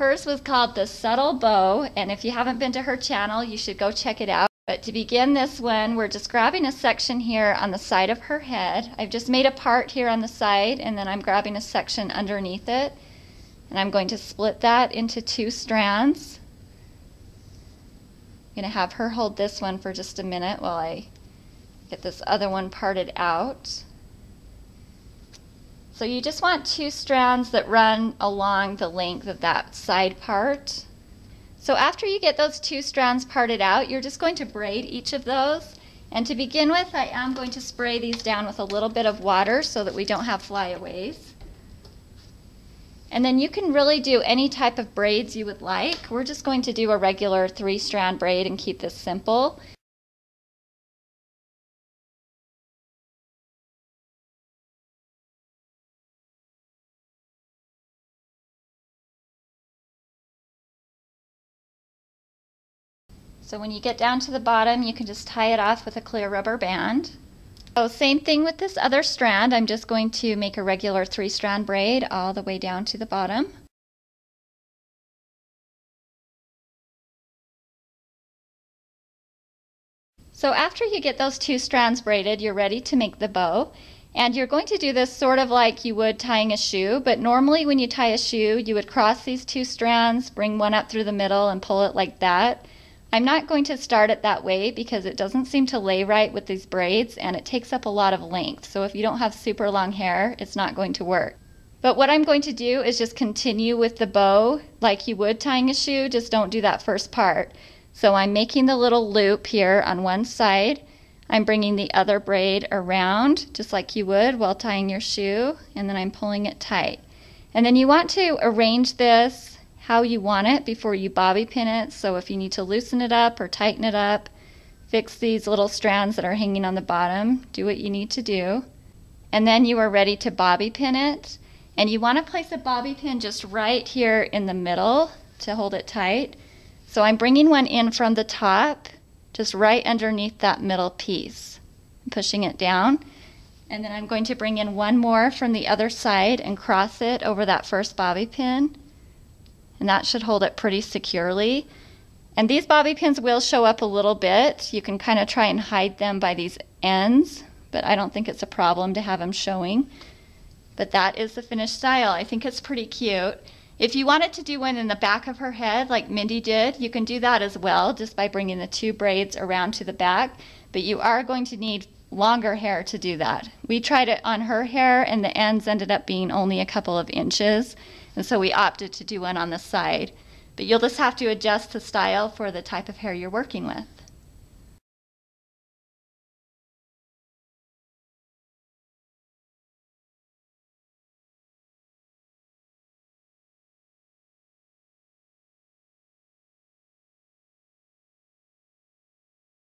Hers was called The Subtle Bow, and if you haven't been to her channel, you should go check it out. But to begin this one, we're just grabbing a section here on the side of her head. I've just made a part here on the side, and then I'm grabbing a section underneath it. And I'm going to split that into 2 strands. I'm going to have her hold this one for just a minute while I get this other one parted out. So you just want 2 strands that run along the length of that side part. So after you get those 2 strands parted out, you're just going to braid each of those. And to begin with, I am going to spray these down with a little bit of water so that we don't have flyaways. And then you can really do any type of braids you would like. We're just going to do a regular 3-strand braid and keep this simple. So when you get down to the bottom, you can just tie it off with a clear rubber band. So same thing with this other strand. I'm just going to make a regular 3-strand braid all the way down to the bottom. So after you get those 2 strands braided, you're ready to make the bow. And you're going to do this sort of like you would tying a shoe, but normally when you tie a shoe, you would cross these 2 strands, bring one up through the middle and pull it like that. I'm not going to start it that way because it doesn't seem to lay right with these braids and it takes up a lot of length. So if you don't have super long hair, it's not going to work. But what I'm going to do is just continue with the bow like you would tying a shoe, just don't do that first part. So I'm making the little loop here on one side. I'm bringing the other braid around just like you would while tying your shoe, and then I'm pulling it tight. And then you want to arrange this how you want it before you bobby pin it. So if you need to loosen it up or tighten it up, fix these little strands that are hanging on the bottom, do what you need to do. And then you are ready to bobby pin it. And you want to place a bobby pin just right here in the middle to hold it tight. So I'm bringing one in from the top, just right underneath that middle piece, pushing it down. And then I'm going to bring in one more from the other side and cross it over that first bobby pin. And that should hold it pretty securely. And these bobby pins will show up a little bit. You can kind of try and hide them by these ends, but I don't think it's a problem to have them showing. But that is the finished style. I think it's pretty cute. If you wanted to do one in the back of her head like Mindy did, you can do that as well, just by bringing the 2 braids around to the back. But you are going to need longer hair to do that. We tried it on her hair and the ends ended up being only a couple of inches. And so we opted to do one on the side. But you'll just have to adjust the style for the type of hair you're working with.